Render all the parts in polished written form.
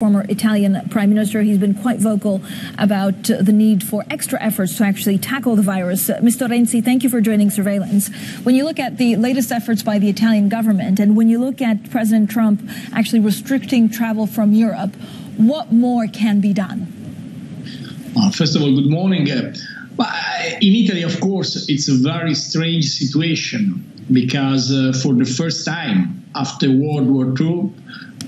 former Italian Prime Minister. He's been quite vocal about the need for extra efforts to actually tackle the virus. Mr. Renzi, thank you for joining Surveillance. When you look at the latest efforts by the Italian government, and when you look at President Trump actually restricting travel from Europe, what more can be done? First of all, good morning. In Italy, of course, it's a very strange situation because for the first time after World War II,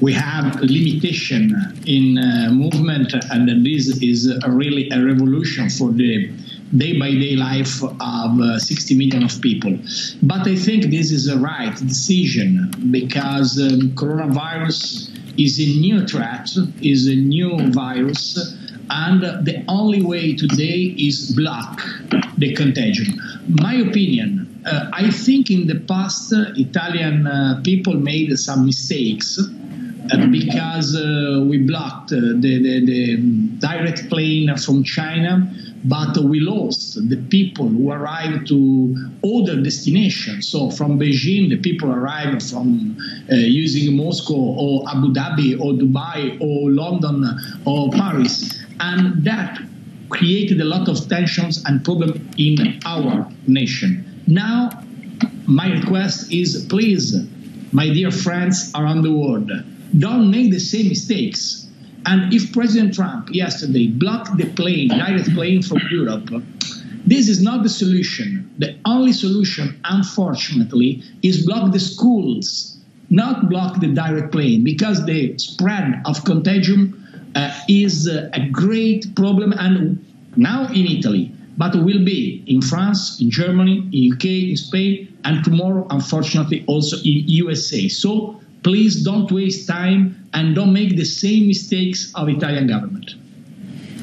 we have a limitation in movement, and this is really a revolution for the day-by-day life of 60 million of people. But I think this is a right decision because coronavirus is a new threat, is a new virus, and the only way today is block the contagion. My opinion, I think in the past Italian people made some mistakes because we blocked the direct plane from China, but we lost the people who arrived to other destinations. So from Beijing, the people arrived from using Moscow or Abu Dhabi or Dubai or London or Paris. And that created a lot of tensions and problems in our nation. Now, my request is, please, my dear friends around the world, don't make the same mistakes. And if President Trump yesterday blocked the plane, direct plane from Europe, this is not the solution. The only solution, unfortunately, is block the schools, not block the direct plane, because the spread of contagion is a great problem, and now in Italy, but will be in France, in Germany, in UK, in Spain, and tomorrow, unfortunately, also in USA. So please don't waste time and don't make the same mistakes of Italian government.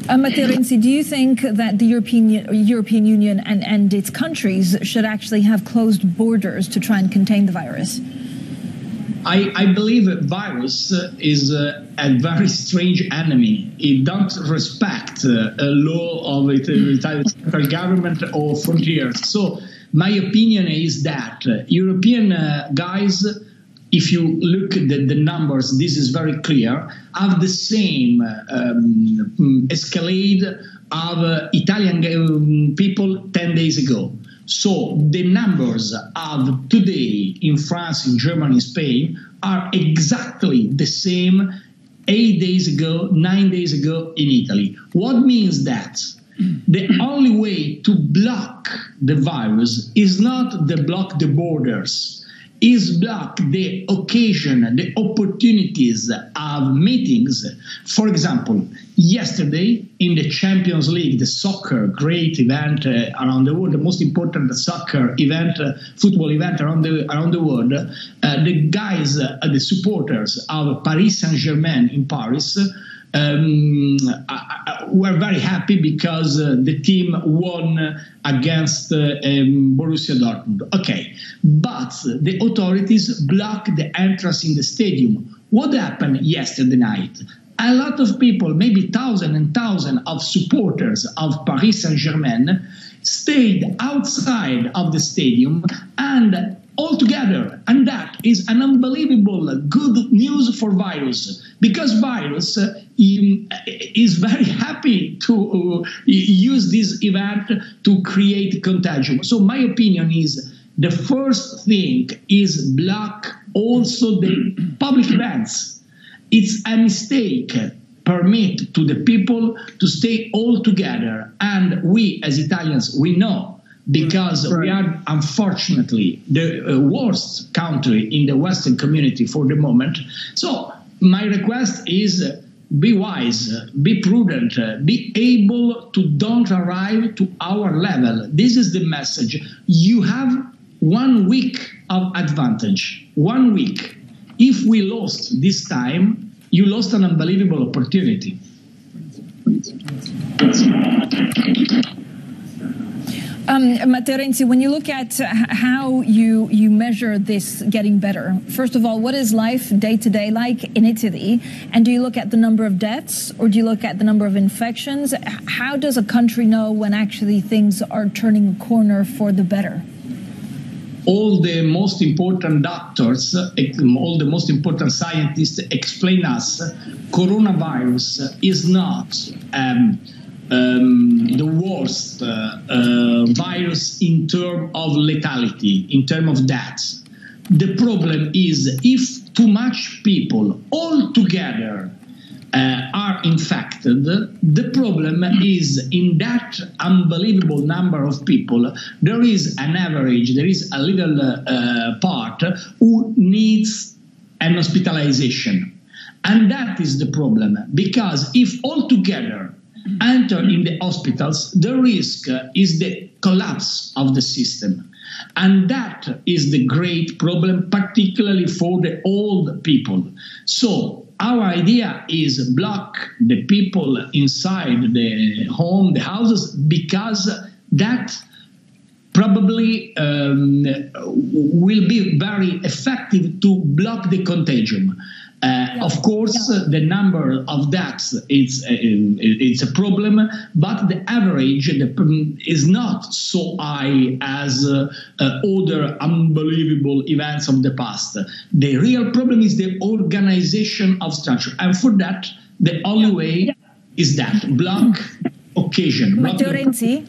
Matteo Renzi, do you think that the European Union and its countries should actually have closed borders to try and contain the virus? I believe that virus is a very strange enemy. It don't respect a law of the Italian central government or frontiers. So my opinion is that European guys, if you look at the numbers, this is very clear, have the same escalade of Italian people 10 days ago. So the numbers of today in France, in Germany, in Spain are exactly the same 8 days ago, 9 days ago in Italy. What means that the only way to block the virus is not to block the borders, is block the occasion, the opportunities of meetings. For example, yesterday in the Champions League, the soccer great event around the world, the most important soccer event, football event around the world, the guys, the supporters of Paris Saint-Germain in Paris were very happy because the team won against Borussia Dortmund. Okay, but the authorities blocked the entrance in the stadium. What happened yesterday night? A lot of people, maybe thousands and thousands of supporters of Paris Saint-Germain stayed outside of the stadium and all together, and that is an unbelievable good news for virus, because virus is very happy to use this event to create contagion. So my opinion is the first thing is block also the public events. It's a mistake. Permit to the people to stay all together, and we as Italians, we know, because we are unfortunately the worst country in the Western community for the moment. So my request is be wise, be prudent, be able to don't arrive to our level. This is the message. You have 1 week of advantage, 1 week. If we lost this time, you lost an unbelievable opportunity. Matteo Renzi, when you look at how you measure this getting better, first of all, what is life day-to-day like in Italy? And do you look at the number of deaths, or do you look at the number of infections? How does a country know when actually things are turning a corner for the better? all the most important doctors, all the most important scientists explain us coronavirus is not the worst virus in terms of lethality, in terms of deaths. The problem is if too much people all together are infected, the problem is in that unbelievable number of people, there is an average, there is a little part who needs an hospitalization. And that is the problem, because if all together enter in the hospitals, the risk is the collapse of the system. And that is the great problem, particularly for the old people. So our idea is block the people inside the home, the houses, because that probably will be very effective to block the contagion. Of course, the number of deaths it's a problem, but the average is not so high as other unbelievable events of the past. The real problem is the organization of structure, and for that, the only way is that block occasion. Matteo Renzi,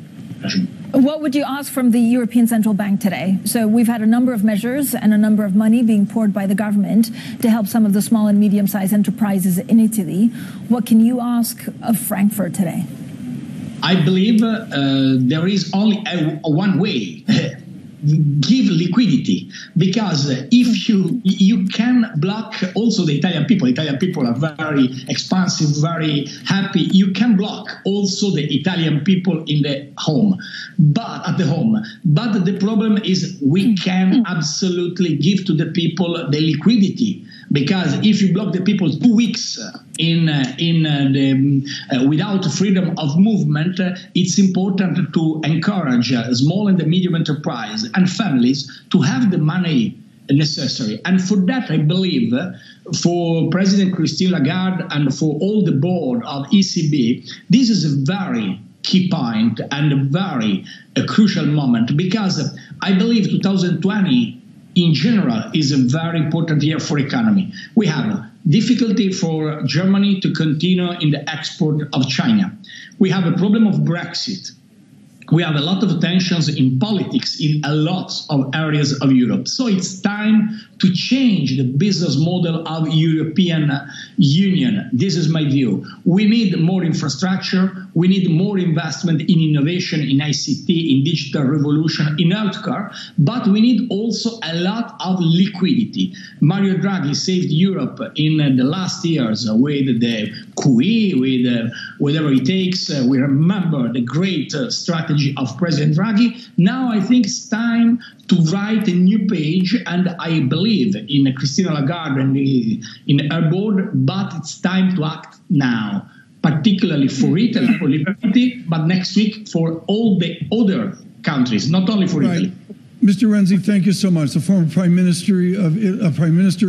what would you ask from the European Central Bank today? So we've had a number of measures and a number of money being poured by the government to help some of the small and medium-sized enterprises in Italy. What can you ask of Frankfurt today? I believe there is only one way. Give liquidity, because if you can block also the Italian people are very expansive, very happy. You can block also the Italian people in the home, but the problem is we can absolutely give to the people the liquidity, because if you block the people 2 weeks without freedom of movement, it's important to encourage small and medium enterprise and families to have the money necessary. And for that, I believe, for President Christine Lagarde and for all the board of ECB, this is a very key point and a very crucial moment, because I believe 2020 in general is a very important year for economy. We have difficulty for Germany to continue in the export of China. We have a problem of Brexit. We have a lot of tensions in politics in a lot of areas of Europe. So it's time to change the business model of European Union. This is my view. We need more infrastructure. We need more investment in innovation, in ICT, in digital revolution, in healthcare. But we need also a lot of liquidity. Mario Draghi saved Europe in the last years with the QE, with whatever it takes. We remember the great strategy of President Draghi. Now I think it's time to write a new page, and I believe in Christine Lagarde and in her board, but it's time to act now, particularly for Italy, for liquidity, but next week for all the other countries, not only for Italy. Mr. Renzi, thank you so much. The former Prime Minister